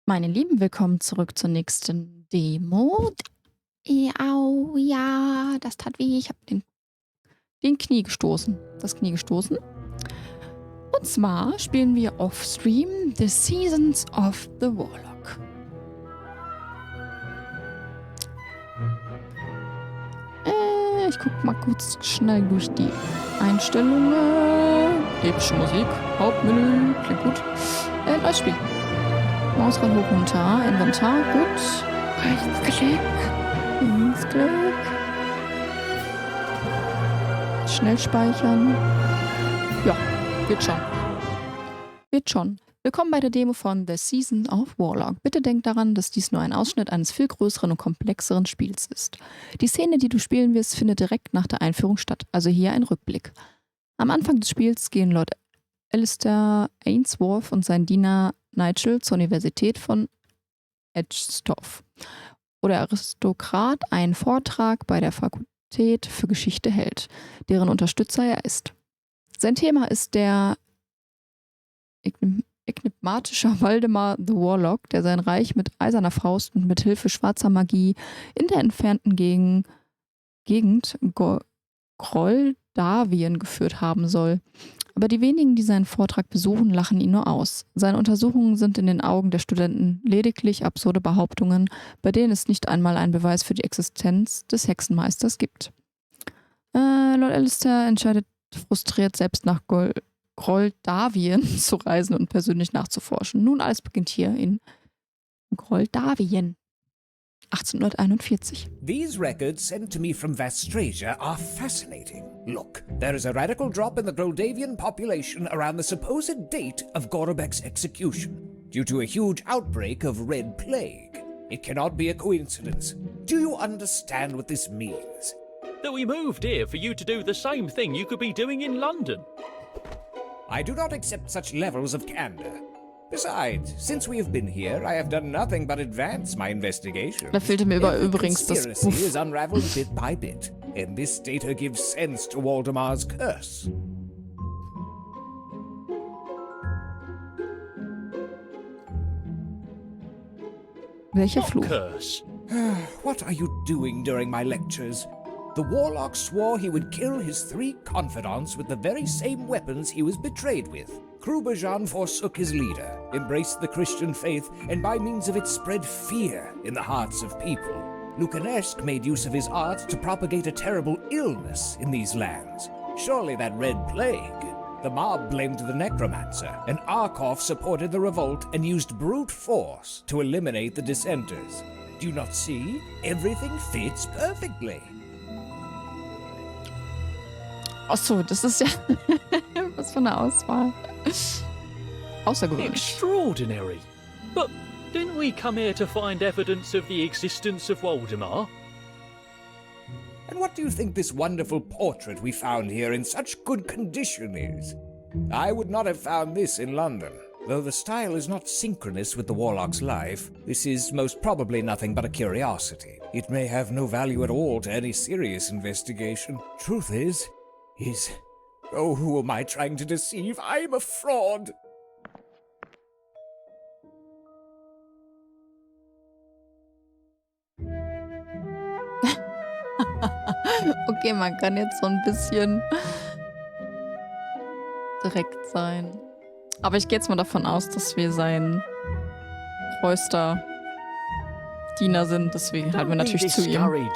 Meine Lieben, willkommen zurück zur nächsten Demo. Au, ja, das tat weh. Ich habe den Knie gestoßen. Das Knie gestoßen. Und zwar spielen wir offstream The Seasons of the Warlock. Ich gucke mal kurz schnell durch die Einstellungen. Epische Musik, Hauptmenü, klingt gut. Neues Spiel. Mausrad hoch runter, Inventar, gut. Rechtsklick. Linksklick. Schnell speichern. Ja, wird schon. Wird schon. Willkommen bei der Demo von The Season of Warlock. Bitte denk daran, dass dies nur ein Ausschnitt eines viel größeren und komplexeren Spiels ist. Die Szene, die du spielen wirst, findet direkt nach der Einführung statt, also hier ein Rückblick. Am Anfang des Spiels gehen Lord Alistair Ainsworth und sein Diener Nigel zur Universität von Edgestoff, wo der Aristokrat einen Vortrag bei der Fakultät für Geschichte hält, deren Unterstützer er ist. Sein Thema ist der enigmatische Waldemar the Warlock, der sein Reich mit eiserner Faust und mit Hilfe schwarzer Magie in der entfernten Gegend Groldavien geführt haben soll. Aber die wenigen, die seinen Vortrag besuchen, lachen ihn nur aus. Seine Untersuchungen sind in den Augen der Studenten lediglich absurde Behauptungen, bei denen es nicht einmal einen Beweis für die Existenz des Hexenmeisters gibt. Lord Alistair entscheidet frustriert, selbst nach Groldavien zu reisen und persönlich nachzuforschen. Nun, alles beginnt hier in Groldavien. 1841. These records sent to me from Vastrasia are fascinating. Look, there is a radical drop in the Groldavian population around the supposed date of Gorobek's execution, due to a huge outbreak of red plague. It cannot be a coincidence. Do you understand what this means? That we moved here for you to do the same thing you could be doing in London. I do not accept such levels of candor. Besides, since we have been here, I have done nothing but advance my investigation. Da fehlte mir übrigens das conspiracy is unraveled bit by bit, and this data gives sense to Waldemar's curse. Welcher Fluch? Curse. What are you doing during my lectures? The Warlock swore he would kill his 3 confidants with the very same weapons he was betrayed with. Kruberjan forsook his leader, embraced the Christian faith, and by means of it spread fear in the hearts of people. Lukanesk made use of his art to propagate a terrible illness in these lands. Surely that red plague. The mob blamed the necromancer, and Arkov supported the revolt and used brute force to eliminate the dissenters. Do you not see? Everything fits perfectly. Achso, das ist ja was für eine Auswahl. Außergewöhnlich. Extraordinary. But didn't we come here to find evidence of the existence of Waldemar? And what do you think this wonderful portrait we found here in such good condition is? I would not have found this in London. Though the style is not synchronous with the Warlock's life, this is most probably nothing but a curiosity. It may have no value at all to any serious investigation. Truth is... Oh, who am I trying to deceive? I am a fraud! Okay, man kann jetzt so ein bisschen direkt sein. Aber ich gehe jetzt mal davon aus, dass wir sein treuster Diener sind. Deswegen halten wir natürlich zu ihm.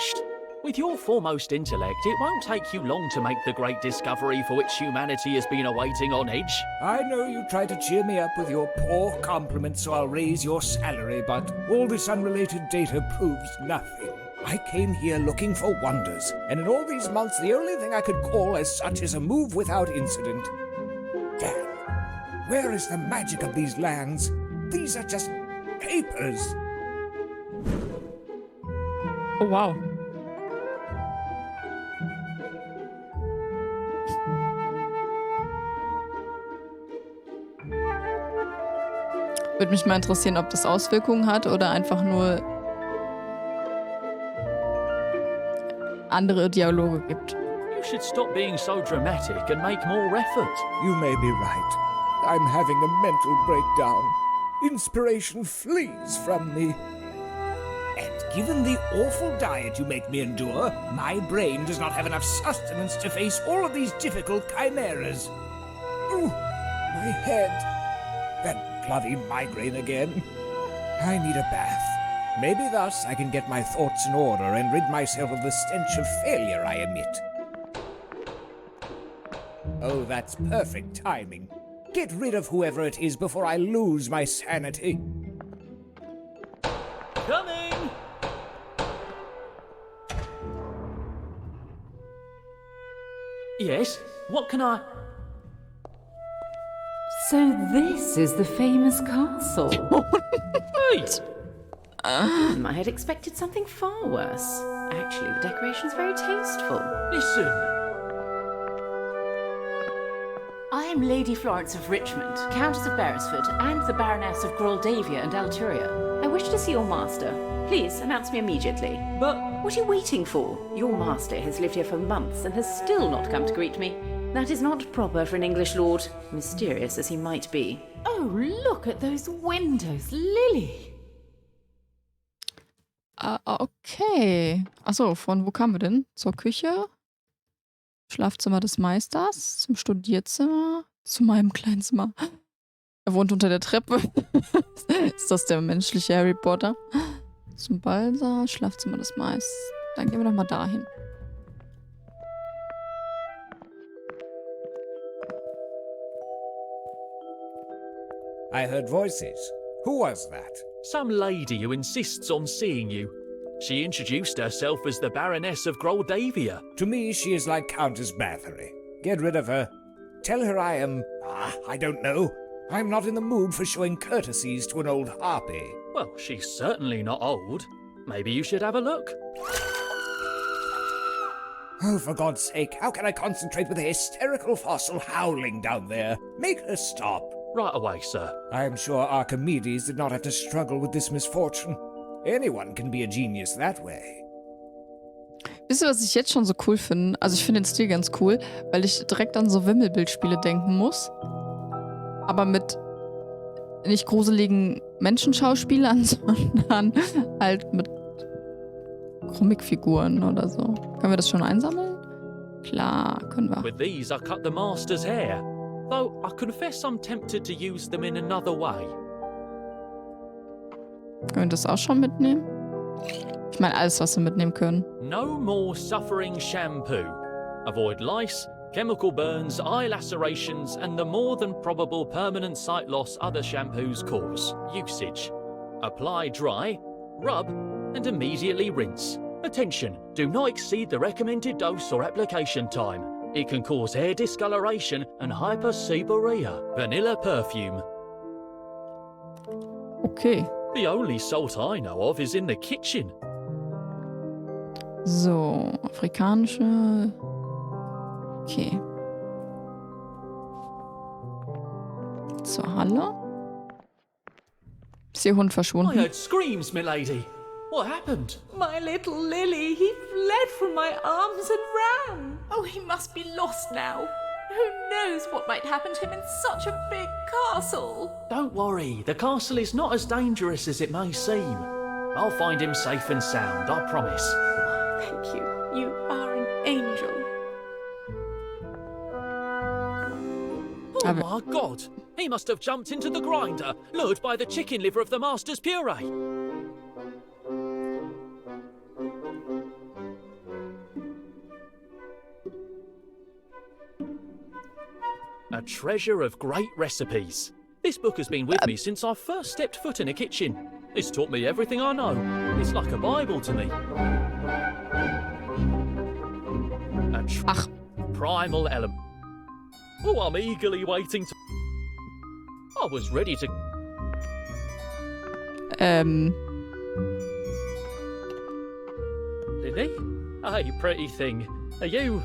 With your foremost intellect, it won't take you long to make the great discovery for which humanity has been awaiting on edge. I know you try to cheer me up with your poor compliments so I'll raise your salary, but all this unrelated data proves nothing. I came here looking for wonders, and in all these months the only thing I could call as such is a move without incident. Damn. Where is the magic of these lands? These are just papers. Oh, wow. Würde mich mal interessieren, ob das Auswirkungen hat oder einfach nur andere Dialoge gibt. You should stop being so dramatic and make more effort. You may be right. I'm having a mental breakdown. inspiration flees from me. And given the awful diet you make me endure, my brain does not have enough sustenance to face all of these difficult chimeras. Ooh, my head. That bloody migraine again. I need a bath. Maybe thus I can get my thoughts in order and rid myself of the stench of failure I emit. Oh, that's perfect timing. Get rid of whoever it is before I lose my sanity. Coming! Yes? What can I... So this is the famous castle. Hey! I had expected something far worse. Actually, the decoration's very tasteful. Listen! I am Lady Florence of Richmond, Countess of Beresford, and the Baroness of Groldavia and Alturia. I wish to see your master. Please announce me immediately. But... What are you waiting for? Your master has lived here for months and has still not come to greet me. That is not proper for an English lord, mysterious as he might be. Oh, look at those windows, Lily! Okay. Achso, von wo kamen wir denn? Zur Küche? Schlafzimmer des Meisters? Zum Studierzimmer? Zu meinem kleinen Zimmer? Er wohnt unter der Treppe. Ist das der menschliche Harry Potter? Zum Ballsaal, Schlafzimmer des Meisters. Dann gehen wir doch mal dahin. I heard voices. Who was that? Some lady who insists on seeing you. She introduced herself as the Baroness of Groldavia. To me, she is like Countess Bathory. Get rid of her. Tell her I am... I don't know. I'm not in the mood for showing courtesies to an old harpy. Well, she's certainly not old. Maybe you should have a look. Oh, for God's sake, how can I concentrate with a hysterical fossil howling down there? Make her stop. Right away, sir. I am sure Archimedes did not have to struggle with this misfortune. Anyone can be a genius that way. Wisst ihr, was ich jetzt schon so cool finde? Also ich finde den Stil ganz cool, weil ich direkt an so Wimmelbildspiele denken muss. Aber mit nicht gruseligen Menschenschauspielern, sondern halt mit Comicfiguren oder so. Können wir das schon einsammeln? Klar, können wir. With these, I cut the master's hair. Though I confess I'm tempted to use them in another way. Können wir das auch schon mitnehmen? Ich meine, alles, was wir mitnehmen können. No more suffering shampoo. Avoid lice, chemical burns, eye lacerations, and the more than probable permanent sight loss other shampoos cause. Usage. Apply dry, rub, and immediately rinse. Attention, do not exceed the recommended dose or application time. It can cause hair discoloration and hyperseborrhea. Vanilla perfume. Okay. The only salt I know of is in the kitchen. So, afrikanische... Okay. Zur Halle. Ist Ihr Hund I verschwunden? heard screams, milady. What happened? My little Lily, he fled from my arms and ran. Oh, he must be lost now. Who knows what might happen to him in such a big castle? Don't worry, the castle is not as dangerous as it may seem. I'll find him safe and sound, I promise. Oh, thank you. You are an angel. Oh my God! He must have jumped into the grinder, lured by the chicken liver of the master's puree. A treasure of great recipes. This book has been with me since I first stepped foot in a kitchen. It's taught me everything I know. It's like a Bible to me. A primal element. Oh, I'm eagerly waiting to... I was ready to... Lily? Hey, pretty thing. Are you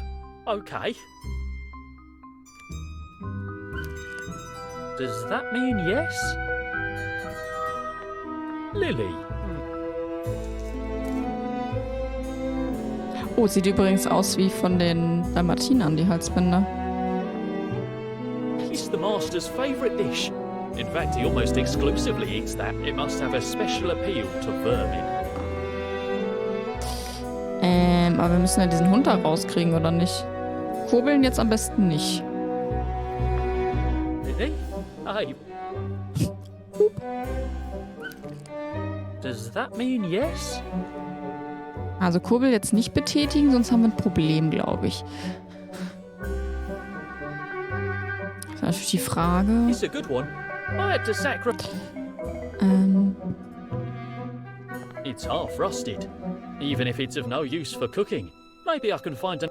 okay? Does that mean yes? Lily? Oh, sieht übrigens aus wie von den Dalmatinern, die Halsbänder. It's the master's favourite dish. In fact, he almost exclusively eats that. It must have a special appeal to vermin. Aber wir müssen ja diesen Hund da rauskriegen, oder nicht? Kurbeln jetzt am besten nicht. Really? Hey. Does that mean yes? Also Kurbel jetzt nicht betätigen, sonst haben wir ein Problem, glaube ich. Das ist natürlich die Frage. It's a good one. I had to sacrifice. It's half rusted. Even if it's of no use for cooking. Maybe I can find an...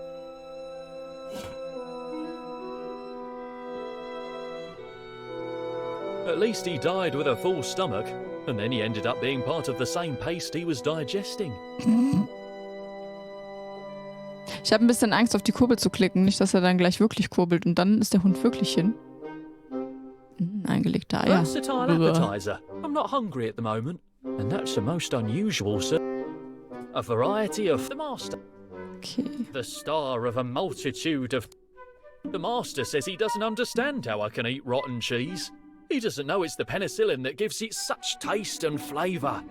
At least he died with a full stomach. And then he ended up being part of the same paste he was digesting. Ich habe ein bisschen Angst, auf die Kurbel zu klicken. Nicht, dass er dann gleich wirklich kurbelt. Und dann ist der Hund wirklich hin. Eingelegte Eier. Versatile appetizer. I'm not hungry at the moment. And that's the most unusual, sir. A variety of the master. Okay. The star of a multitude of... The master says he doesn't understand how I can eat rotten cheese. He doesn't know it's the penicillin that gives it such taste and flavour.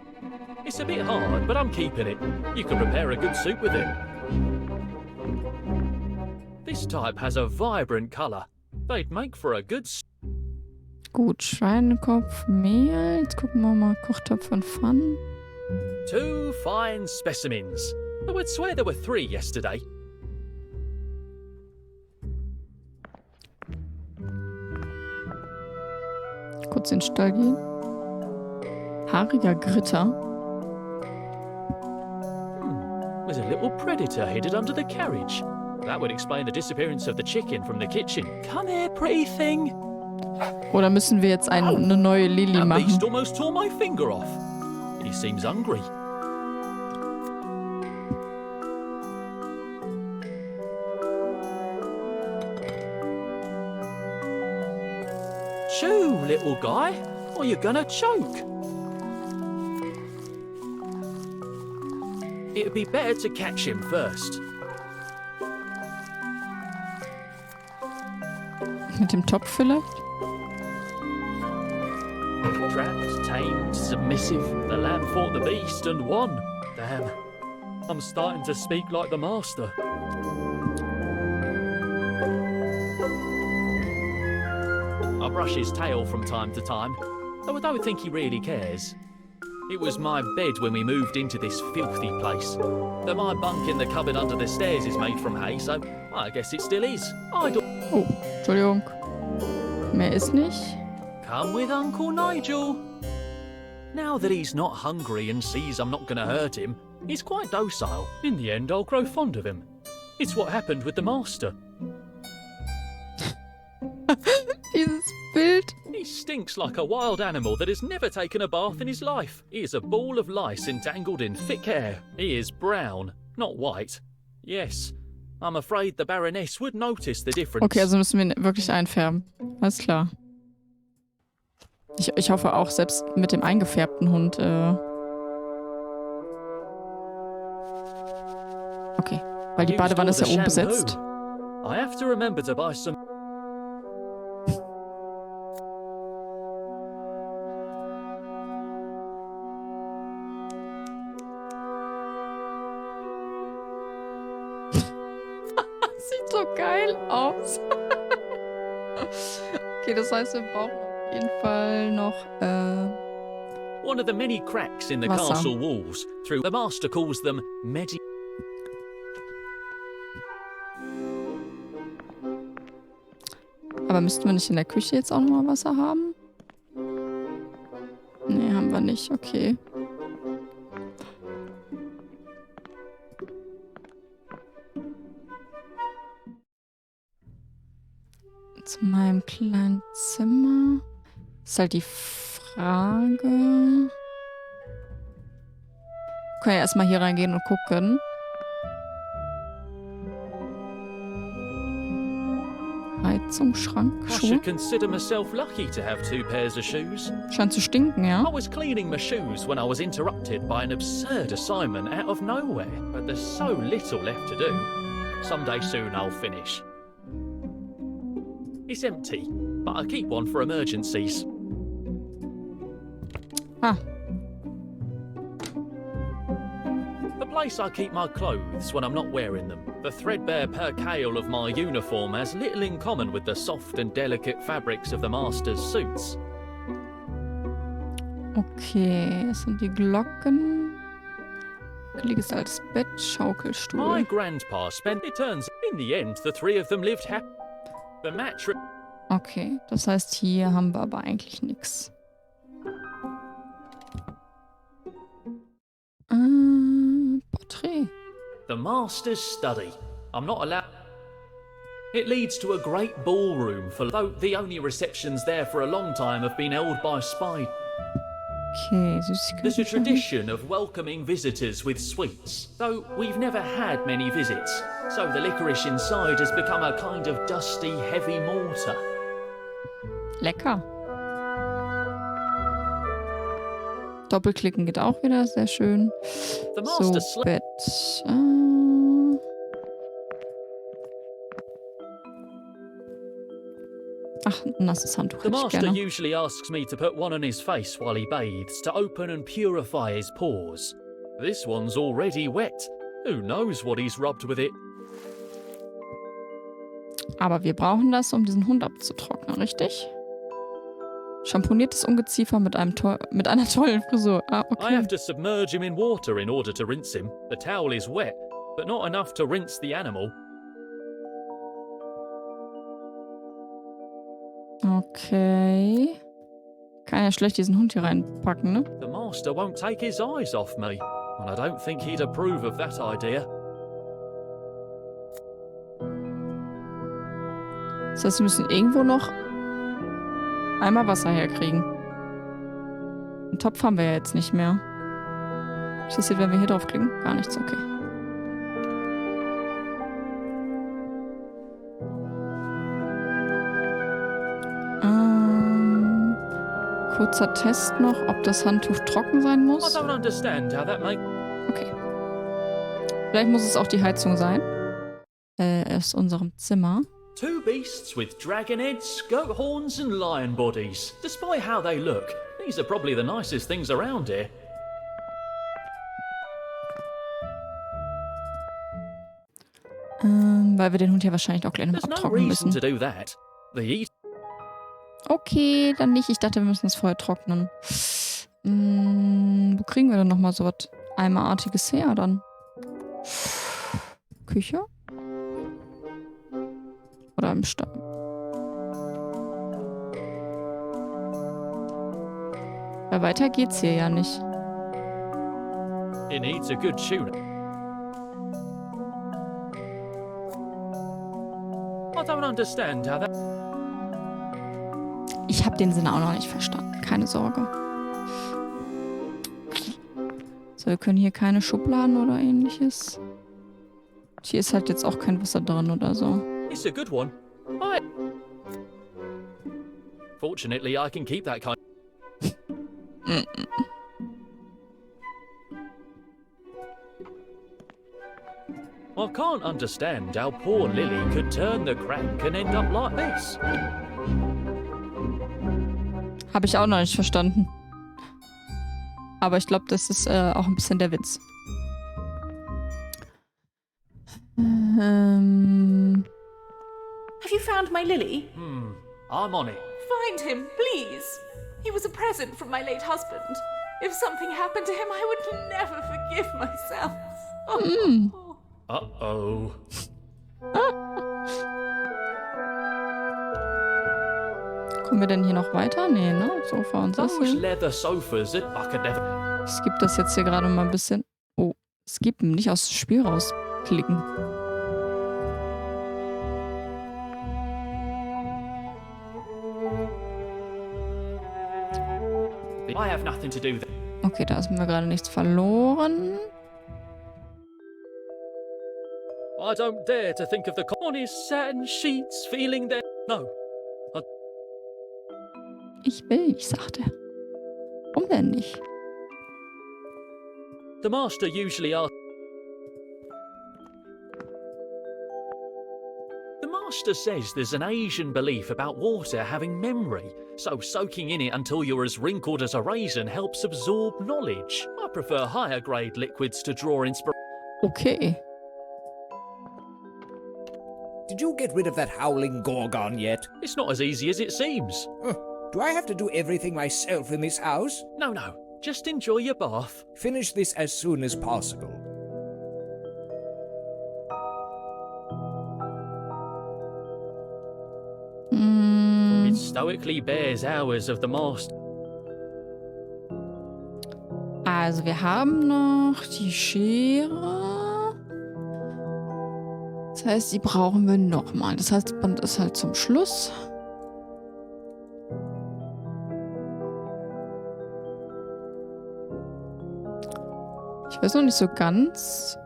It's a bit hard, but I'm keeping it. You can prepare a good soup with it. This type has a vibrant colour. They'd make for a good... Gut, Schweinekopf, Mehl. Jetzt gucken wir mal, Kochtopf und Pfannen. 2 fine specimens. I would swear there were 3 yesterday. Kurz in den Stall gehen. Haariger Gritter. There's a little predator hidden under the carriage. That would explain the disappearance of the chicken from the kitchen. Come here, pretty thing. Oder müssen wir jetzt eine neue Lili That machen? beast almost tore my finger off. He seems hungry. Chew, little guy, or you're gonna choke. It'd be better to catch him first. Mit dem Topf vielleicht? Trapped, tamed, submissive, the lamb fought the beast and won. Damn, I'm starting to speak like the master. I brush his tail from time to time, though I don't think he really cares. It was my bed when we moved into this filthy place. Though my bunk in the cupboard under the stairs is made from hay, so I guess it still is. Oh, Entschuldigung. Mehr ist nicht. Come with Uncle Nigel. Now that he's not hungry and sees I'm not going to hurt him, he's quite docile. In the end, I'll grow fond of him. It's what happened with the master. Dieses Bild. He stinks like a wild animal that has never taken a bath in his life. He is a ball of lice entangled in thick hair. He is brown, not white. Yes, I'm afraid the Baroness would notice the difference. Okay, also müssen wir ihn wirklich einfärben. Alles klar. Ich hoffe auch, selbst mit dem eingefärbten Hund. Okay, weil die Badewanne ist ja oben besetzt. I have to remember to buy some... Sieht so geil aus. Okay, das heißt, wir brauchen auf jeden Fall noch One of the many cracks in the Wasser. castle walls. Through the master calls them medi... Aber müssten wir nicht in der Küche jetzt auch nochmal Wasser haben? Nee, haben wir nicht. Okay. Zu meinem kleinen Zimmer. Ist halt die Frage. Können ja erstmal hier reingehen und gucken. Heizung, Schrank, I Schuhe. should consider myself lucky to have 2 pairs of shoes. Scheint zu stinken, ja? I was cleaning my shoes when I was interrupted by an absurd assignment out of nowhere. But there's so little left to do. Someday soon I'll finish. It's empty, but I keep one for emergencies. Ah, The place I keep my clothes when I'm not wearing them. The threadbare percale of my uniform has little in common with the soft and delicate fabrics of the master's suits. okay. Das sind die Glocken. Liegest altes Bett, My Schaukelstuhl. grandpa spent. It turns in the end, the three of them lived happy. The mattress. Okay, das heißt, hier haben wir aber eigentlich nichts. Porträt. The master's study. I'm not allowed. It leads to a great ballroom for, though the only receptions there for a long time have been held by spy. Okay, There's a Süßigkeiten. tradition of welcoming visitors with sweets, though we've never had many visits, so the licorice inside has become a kind of dusty, heavy mortar. Lecker. Doppelklicken geht auch wieder, sehr schön. The So, master slept. Bett. Ach, ein nasses Handtuch The hätte ich master gerne. usually asks me to put one on his face while he bathes to open and purify his pores. This one's already wet. Who knows what he's rubbed with it? Aber wir brauchen das, um diesen Hund abzutrocknen, richtig? Champoniertes Ungeziefer mit einer tollen Frisur. Ah, I okay. have to submerge him in water in order to rinse him. The towel is wet, but not enough to rinse the animal. Okay. Kann ja schlecht diesen Hund hier reinpacken, ne? The master won't take his eyes off me, and I don't think he'd approve of that idea. Das heißt, wir müssen irgendwo noch einmal Wasser herkriegen. Einen Topf haben wir ja jetzt nicht mehr. Was passiert, wenn wir hier draufklicken? Gar nichts, okay. Kurzer Test noch, ob das Handtuch trocken sein I muss. don't understand how that makes. Okay. Vielleicht muss es auch die Heizung sein. Aus unserem Zimmer. Two beasts with dragon heads, goat horns, and lion bodies. Despite how they look, these are probably the nicest things around here. Weil wir den Hund ja wahrscheinlich auch gleich noch There's no abtrocknen reason müssen. to do that. The Okay, dann nicht. Ich dachte, wir müssen es vorher trocknen. Wo kriegen wir denn nochmal so was Eimerartiges her dann? Küche? Oder im Stall? Weil weiter geht's hier ja nicht. It needs a good tune. I don't understand how that. Ich habe den Sinn auch noch nicht verstanden. Keine Sorge. So, wir können hier keine Schubladen oder ähnliches. Hier ist halt jetzt auch kein Wasser drin oder so. It's a good one. Fortunately, I can keep that kind. I can't understand how poor Lily could turn the crank and end up like this. Habe ich auch noch nicht verstanden. Aber ich glaube, das ist auch ein bisschen der Witz. Have you found my Lily? I'm on it. Find him, please. He was a present from my late husband. If something happened to him, I would never forgive myself. Oh. Uh-oh. Kommen wir denn hier noch weiter? Nee, ne? Sofa und Those Sessel. leather sofas that I could never. Ich skippe das jetzt hier gerade mal ein bisschen. Oh, skippen, nicht aus dem Spiel rausklicken. I have nothing to do with it. Okay, da haben wir gerade nichts verloren. I don't dare to think of the on his satin sheets feeling there. No. Ich will nicht, sagt er. Warum denn nicht? The master usually asks. The Master says there's an Asian belief about water having memory, so soaking in it until you're as wrinkled as a raisin helps absorb knowledge. I prefer higher grade liquids to draw inspiration. Okay. Did you get rid of that howling gorgon yet? It's not as easy as it seems. Do I have to do everything myself in this house? No, just enjoy your bath. Finish this as soon as possible. It stoically bears hours of the Master. Also, wir haben noch die Schere. Das heißt, die brauchen wir nochmal. Das heißt, das Band ist halt zum Schluss. Ich weiß noch nicht so ganz.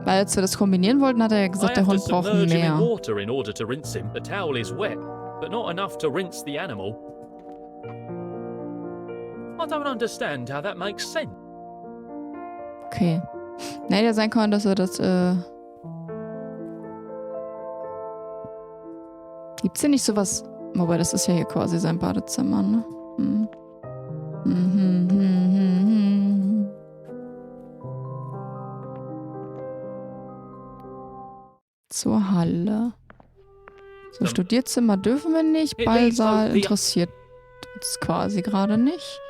Weil als wir das kombinieren wollten, hat er ja gesagt, der Hund braucht mehr. Water in order to rinse him. The towel is wet, but not enough to rinse the animal. I don't understand how that makes sense. Okay. Ne, hätte ja sein können, dass er das, Gibt's hier nicht sowas? Wobei, das ist ja hier quasi sein Badezimmer, ne? Zur Halle. So, Studierzimmer dürfen wir nicht. Ballsaal interessiert uns quasi gerade nicht.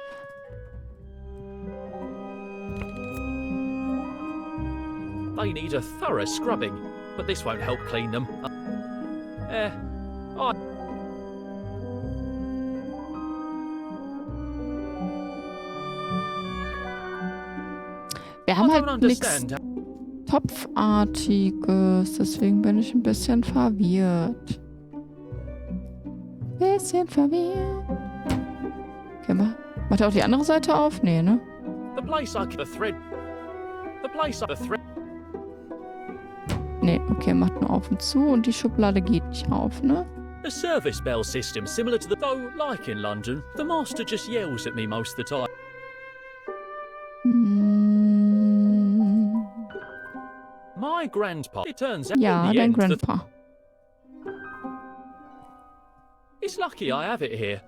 They need a thorough scrubbing, but this won't help clean them. Wir haben halt nichts Topfartiges, deswegen bin ich ein bisschen verwirrt. Okay, macht er auch die andere Seite auf? Nee, ne? Nee, okay, macht nur auf und zu und die Schublade geht nicht auf, ne? A service bell system similar to the... Though, like in London, the master just yells at me most of the time. My grandpa, it turns out Ja, in the dein end, Grandpa. It's lucky I have it here.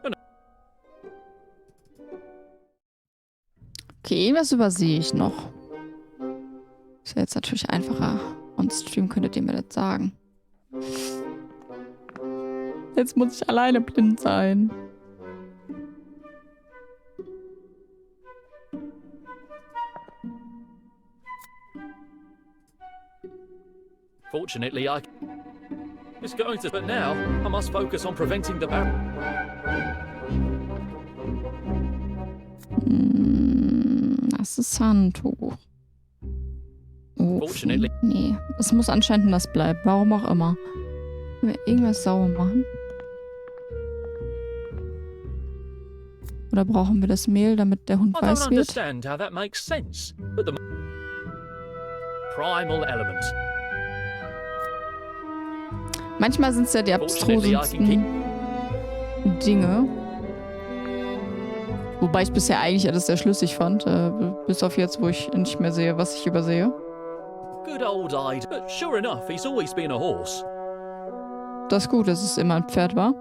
Okay, was übersehe ich noch? Ist ja jetzt natürlich einfacher. On-Stream könntet ihr mir das sagen. Jetzt muss ich alleine blind sein. Fortunately, I was going to, but now I must focus on preventing the barrel. Das ist Handtuch. Oh, Fortunately. nee, es muss anscheinend das bleiben. Warum auch immer. Können wir irgendwas sauber machen? Oder brauchen wir das Mehl, damit der Hund I don't weiß wird? understand how that makes sense, but the primal element. Manchmal sind es ja die abstrusesten Dinge. Wobei ich bisher eigentlich alles sehr schlüssig fand. Bis auf jetzt, wo ich nicht mehr sehe, was ich übersehe. Good old Ida. But sure enough, he's always been a horse. Das ist gut, dass es immer ein Pferd war.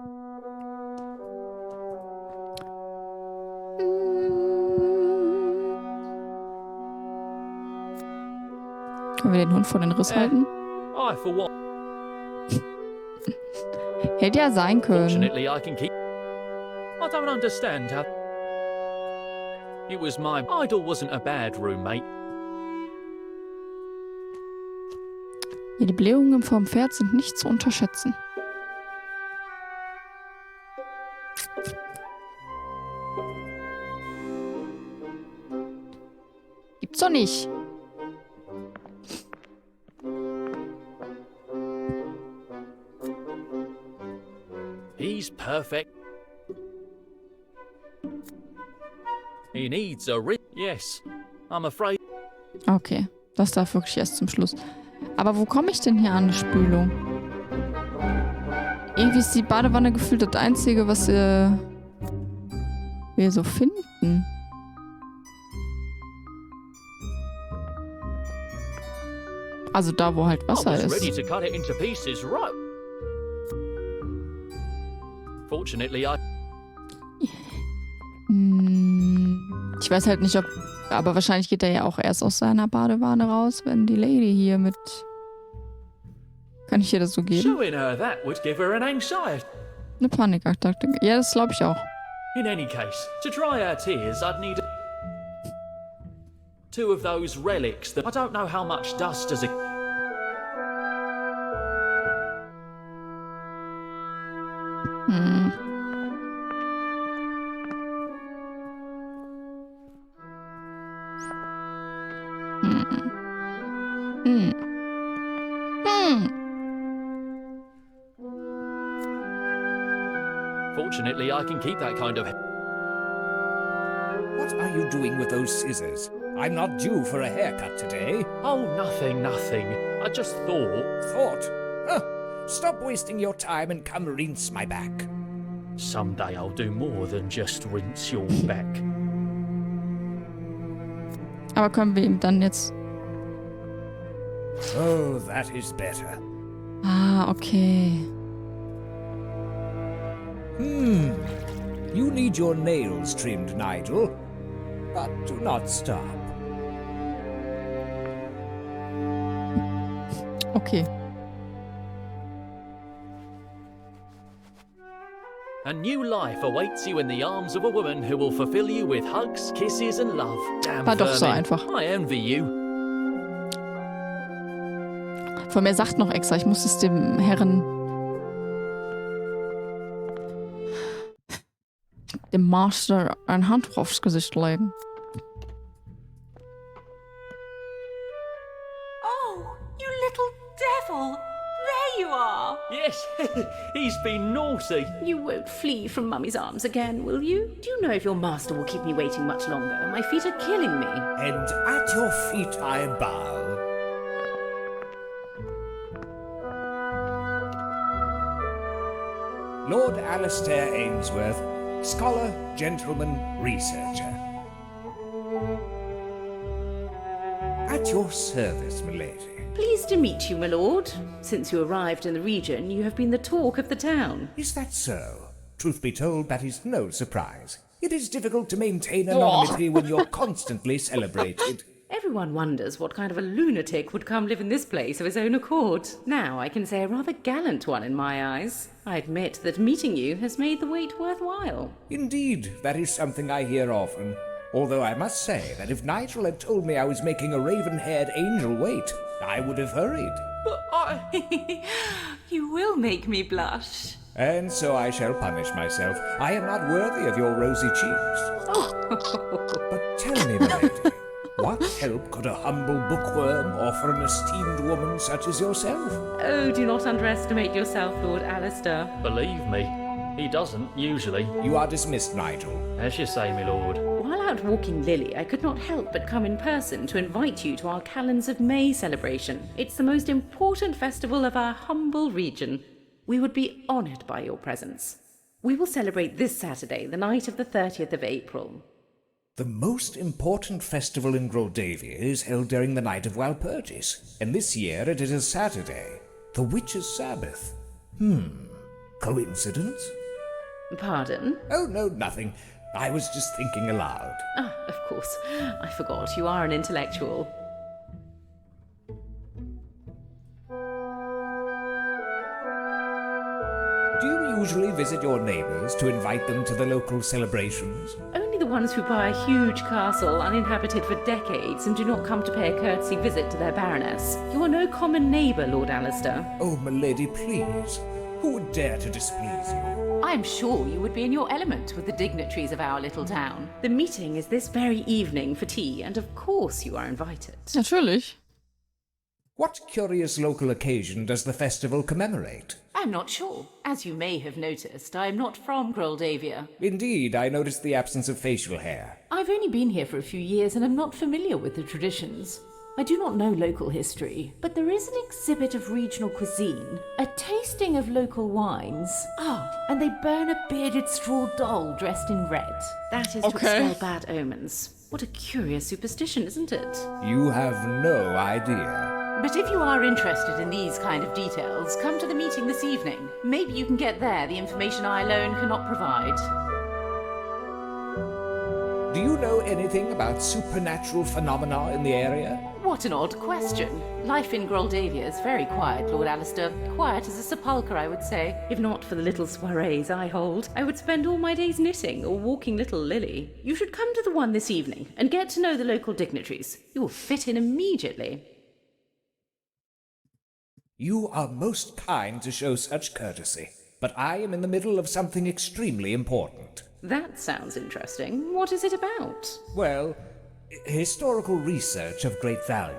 Können wir den Hund vor den Riss halten? I, for one. Hätte ja sein können. Fortunately, I can keep. I don't understand how. It was my idol wasn't a bad roommate. Ja, die Blähungen vom Pferd sind nicht zu unterschätzen. Gibt's doch nicht. He's perfect. He needs a yes, I'm afraid. Okay, das darf wirklich erst zum Schluss. Aber wo komme ich denn hier an die Spülung? Irgendwie ist die Badewanne gefühlt das Einzige, was wir so finden. Also da, wo halt Wasser I was ist. ready to cut it into pieces, right? Fortunately, I... Ich weiß halt nicht, ob... Aber wahrscheinlich geht er ja auch erst aus seiner Badewanne raus, wenn die Lady hier mit... Kann ich ihr das so geben? Showing her that would give her an anxiety. Eine Panikattacke. Ja, das glaube ich auch. In any case, to dry her tears, I'd need 2 of those relics that I don't know how much dust does it. Fortunately, I can keep that kind of... What are you doing with those scissors? I'm not due for a haircut today. Oh, nothing. I just thought... Thought? Huh. Stop wasting your time and come rinse my back. Someday I'll do more than just rinse your back. Aber können wir ihm dann jetzt... Oh, that is better. Ah, okay. You need your nails trimmed, Nigel. But do not stop. Okay. A new life awaits you in the arms of a woman who will fulfill you with hugs, kisses and love. Damn War doch so vermin. einfach. I envy you. Vor mir sagt noch extra, ich muss es dem Herren... dem Master ein Handtuch aufs Gesicht legen. Oh, you little devil! There you are! Yes, he's been naughty. You won't flee from Mummy's arms again, will you? Do you know if your master will keep me waiting much longer? My feet are killing me. And at your feet I bow. Lord Alastair Ainsworth, scholar, gentleman, researcher. At your service, milady. Pleased to meet you, my lord. Since you arrived in the region, you have been the talk of the town. Is that so? Truth be told, that is no surprise. It is difficult to maintain anonymity when you're constantly celebrated. Everyone wonders what kind of a lunatic would come live in this place of his own accord. Now I can say a rather gallant one in my eyes. I admit that meeting you has made the wait worthwhile. Indeed, that is something I hear often. Although I must say that if Nigel had told me I was making a raven-haired angel wait, I would have hurried. But you will make me blush. And so I shall punish myself. I am not worthy of your rosy cheeks. But tell me, milady, what help could a humble bookworm offer an esteemed woman such as yourself? Oh, do not underestimate yourself, Lord Alistair. Believe me, he doesn't, usually. You are dismissed, Nigel. As you say, my lord. While out walking Lily, I could not help but come in person to invite you to our Calends of May celebration. It's the most important festival of our humble region. We would be honoured by your presence. We will celebrate this Saturday, the night of the 30th of April. The most important festival in Groldavia is held during the night of Walpurgis, and this year it is a Saturday, the Witches' Sabbath. Coincidence? Pardon? Oh, no, nothing. I was just thinking aloud. Ah, of course. I forgot. You are an intellectual. Do you usually visit your neighbours to invite them to the local celebrations? Only the ones who buy a huge castle uninhabited for decades and do not come to pay a courtesy visit to their baroness. You are no common neighbour, Lord Alistair. Oh, milady, please. Who would dare to displease you? I am sure you would be in your element with the dignitaries of our little town. The meeting is this very evening for tea, and of course you are invited. Natürlich. What curious local occasion does the festival commemorate? I'm not sure. As you may have noticed, I am not from Groldavia. Indeed, I noticed the absence of facial hair. I've only been here for a few years and am not familiar with the traditions. I do not know local history, but there is an exhibit of regional cuisine, a tasting of local wines. And they burn a bearded straw doll dressed in red. That is to expel bad omens. What a curious superstition, isn't it? You have no idea. But if you are interested in these kind of details, come to the meeting this evening. Maybe you can get there the information I alone cannot provide. Do you know anything about supernatural phenomena in the area? What an odd question. Life in Groldavia is very quiet, Lord Alistair. Quiet as a sepulchre, I would say. If not for the little soirees I hold, I would spend all my days knitting or walking little Lily. You should come to the one this evening and get to know the local dignitaries. You will fit in immediately. You are most kind to show such courtesy, but I am in the middle of something extremely important. That sounds interesting. What is it about? Well, historical research of great value.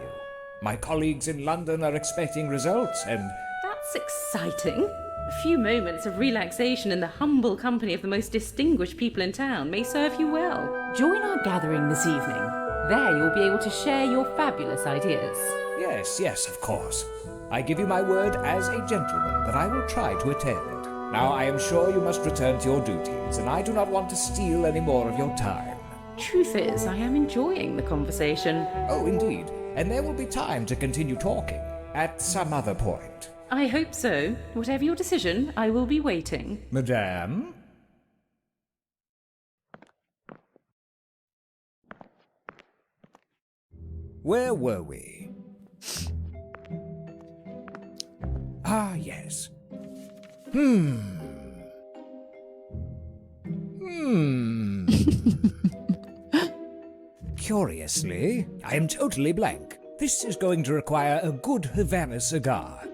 My colleagues in London are expecting results, and... That's exciting. A few moments of relaxation in the humble company of the most distinguished people in town may serve you well. Join our gathering this evening. There you'll be able to share your fabulous ideas. Yes, of course. I give you my word as a gentleman that I will try to attend. Now, I am sure you must return to your duties, and I do not want to steal any more of your time. Truth is, I am enjoying the conversation. Oh, indeed. And there will be time to continue talking at some other point. I hope so. Whatever your decision, I will be waiting. Madame? Where were we? Ah, yes. Curiously, I am totally blank. This is going to require a good Havana cigar.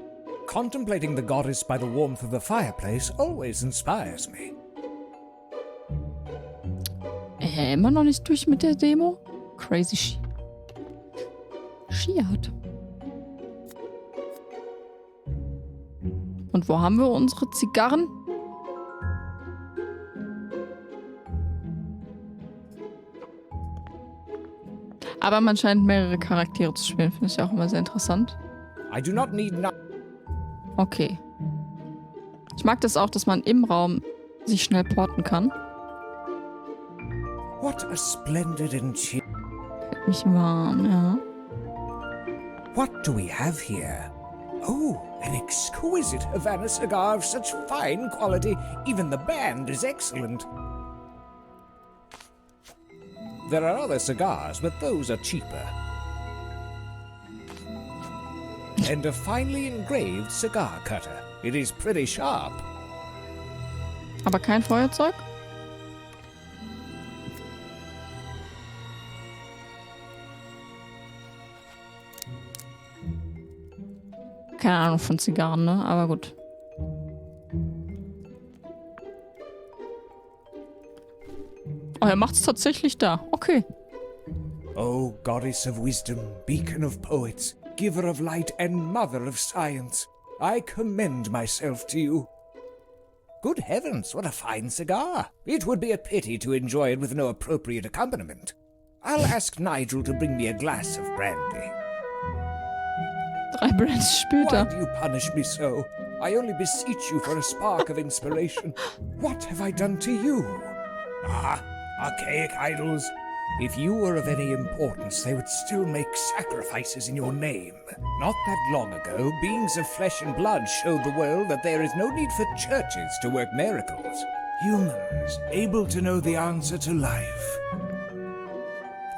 Contemplating the goddess by the warmth of the fireplace always inspires me. Immer noch nicht durch mit der Demo? Crazy Shiat. Und wo haben wir unsere Zigarren? Aber man scheint mehrere Charaktere zu spielen. Finde ich auch immer sehr interessant. I do not need Okay. Ich mag das auch, dass man im Raum sich schnell porten kann. What a splendid and cheap. Hält mich warm, ja. What do we have here? Oh, an exquisite Havana cigar of such fine quality, even the band is excellent. There are other cigars, but those are cheaper. And a finely engraved cigar cutter. It is pretty sharp. Aber kein Feuerzeug? Keine Ahnung von Zigarren, ne? Aber gut. Oh, er macht's tatsächlich da. Okay. O goddess of wisdom, beacon of poets, giver of light and mother of science, I commend myself to you. Good heavens, what a fine cigar. It would be a pity to enjoy it with no appropriate accompaniment. I'll ask Nigel to bring me a glass of brandy. 3 Brands Why später. do you punish me so? I only beseech you for a spark of inspiration. What have I done to you? Ah, archaic idols. If you were of any importance, they would still make sacrifices in your name. Not that long ago, beings of flesh and blood showed the world that there is no need for churches to work miracles. Humans, able to know the answer to life,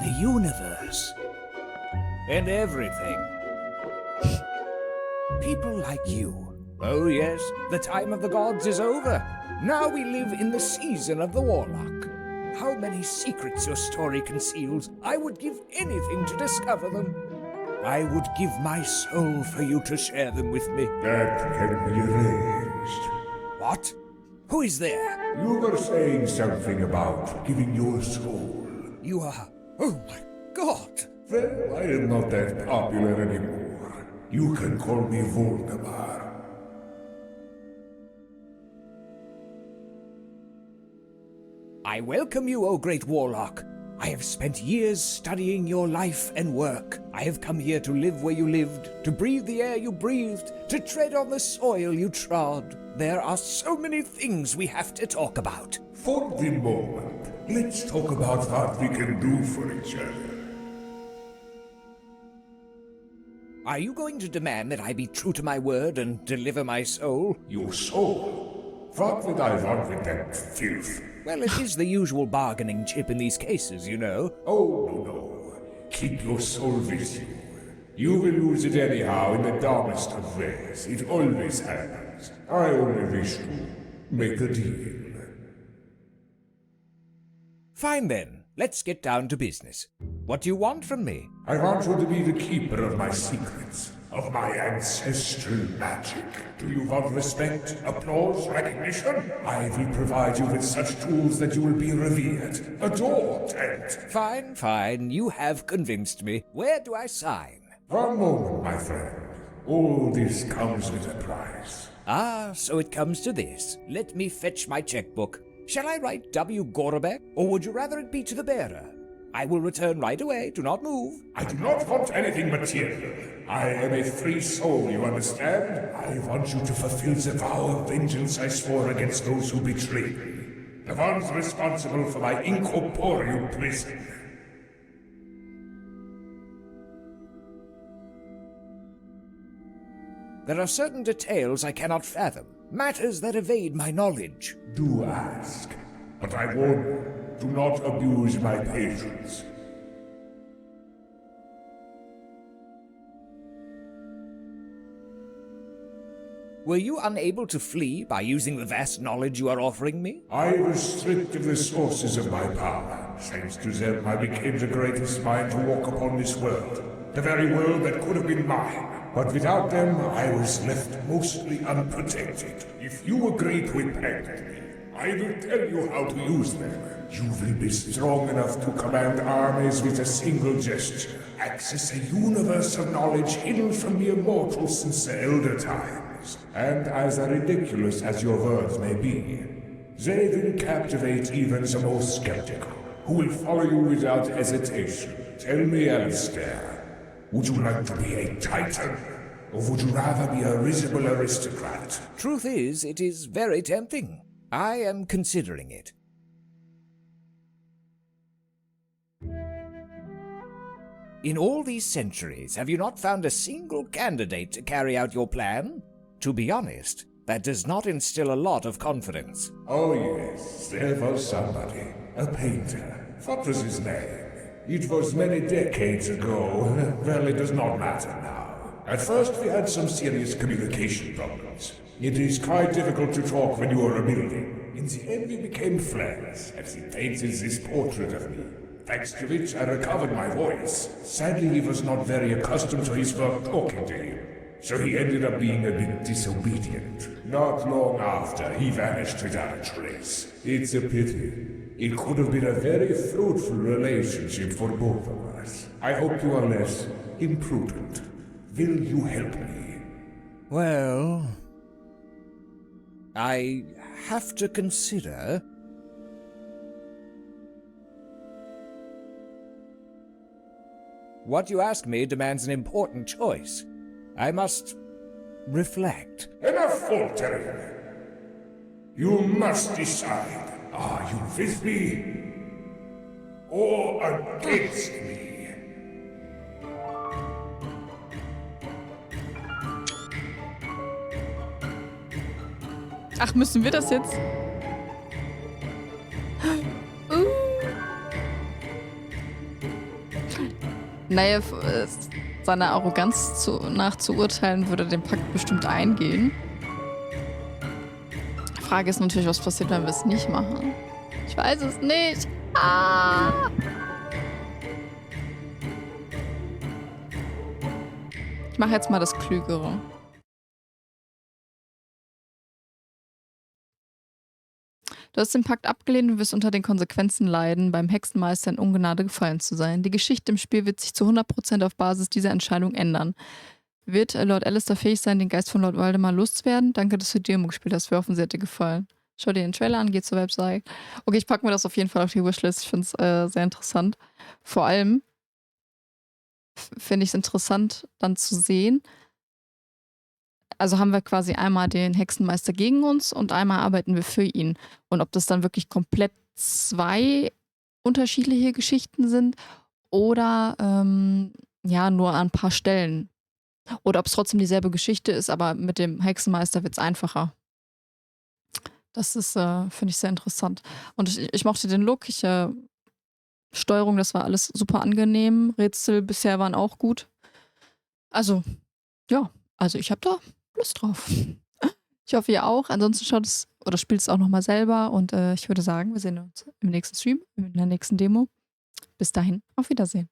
the universe, and everything. People like you. Oh yes, the time of the gods is over. Now we live in the season of the Warlock. How many secrets your story conceals. I would give anything to discover them. I would give my soul for you to share them with me. That can be arranged. What? Who is there? You were saying something about giving your soul. You are... Oh my God! Well, I am not that popular anymore. You can call me Voldemort. I welcome you, O great Warlock. I have spent years studying your life and work. I have come here to live where you lived, to breathe the air you breathed, to tread on the soil you trod. There are so many things we have to talk about. For the moment, let's talk about what we can do for each other. Are you going to demand that I be true to my word and deliver my soul? Your soul? What would I want with that filth? Well, it is the usual bargaining chip in these cases, you know. Oh, no. Keep your soul with you. You will lose it anyhow in the dumbest of ways. It always happens. I only wish to make a deal. Fine then, let's get down to business. What do you want from me? I want you to be the keeper of my secrets, of my ancestral magic. Do you want respect, applause, recognition? I will provide you with such tools that you will be revered, adored, and... Fine, you have convinced me. Where do I sign? One moment, my friend. All this comes with a price. Ah, so it comes to this. Let me fetch my checkbook. Shall I write W. Gorobek, or would you rather it be to the bearer? I will return right away. Do not move. I do not want anything material. I am a free soul, you understand? I want you to fulfill the vow of vengeance I swore against those who betrayed me. The ones responsible for my incorporeal prison. There are certain details I cannot fathom. Matters that evade my knowledge. Do ask. But I warn you, do not abuse my patience. Were you unable to flee by using the vast knowledge you are offering me? I was stripped of the sources of my power. Thanks to them, I became the greatest mind to walk upon this world. The very world that could have been mine. But without them, I was left mostly unprotected. If you agree to implant me, I will tell you how to use them. You will be strong enough to command armies with a single gesture. Access a universe of knowledge hidden from the immortals since the Elder Times. And as ridiculous as your words may be, they will captivate even the most skeptical, who will follow you without hesitation. Tell me, Alistair. Would you like to be a titan? Or would you rather be a risible aristocrat? Truth is, it is very tempting. I am considering it. In all these centuries, have you not found a single candidate to carry out your plan? To be honest, that does not instill a lot of confidence. Oh yes, there was somebody. A painter. What was his name? It was many decades ago. Well, it does not matter now. At first we had some serious communication problems. It is quite difficult to talk when you are a building. In the end we became friends, as he painted this portrait of me. Thanks to which I recovered my voice. Sadly, he was not very accustomed to his work talking to him. So he ended up being a bit disobedient. Not long after, he vanished without a trace. It's a pity. It could have been a very fruitful relationship for both of us. I hope you are less imprudent. Will you help me? Well, I have to consider. What you ask me demands an important choice. I must reflect. Enough faltering. You must decide. Are you with me? Or against me? Ach, müssen wir das jetzt? Naja, seiner Arroganz nach zu urteilen, würde den Pakt bestimmt eingehen. Die Frage ist natürlich, was passiert, wenn wir es nicht machen. Ich weiß es nicht. Ah! Ich mache jetzt mal das Klügere. Du hast den Pakt abgelehnt und wirst unter den Konsequenzen leiden, beim Hexenmeister in Ungnade gefallen zu sein. Die Geschichte im Spiel wird sich zu 100% auf Basis dieser Entscheidung ändern. Wird Lord Alistair fähig sein, den Geist von Lord Waldemar loszuwerden? Danke, dass du die Demo gespielt hast. Wir hoffen, sie hat dir gefallen. Schau dir den Trailer an, geh zur Website. Okay, ich packe mir das auf jeden Fall auf die Wishlist. Ich finde es sehr interessant. Vor allem finde ich es interessant, dann zu sehen, also haben wir quasi einmal den Hexenmeister gegen uns und einmal arbeiten wir für ihn. Und ob das dann wirklich komplett zwei unterschiedliche Geschichten sind oder ja, nur an ein paar Stellen. Oder ob es trotzdem dieselbe Geschichte ist, aber mit dem Hexenmeister wird es einfacher. Das ist, finde ich, sehr interessant. Und ich mochte den Look. Steuerung, das war alles super angenehm. Rätsel bisher waren auch gut. Also, ja, ich habe da Lust drauf. Ich hoffe, ihr auch. Ansonsten schaut es oder spielt es auch nochmal selber. Und ich würde sagen, wir sehen uns im nächsten Stream, in der nächsten Demo. Bis dahin, auf Wiedersehen.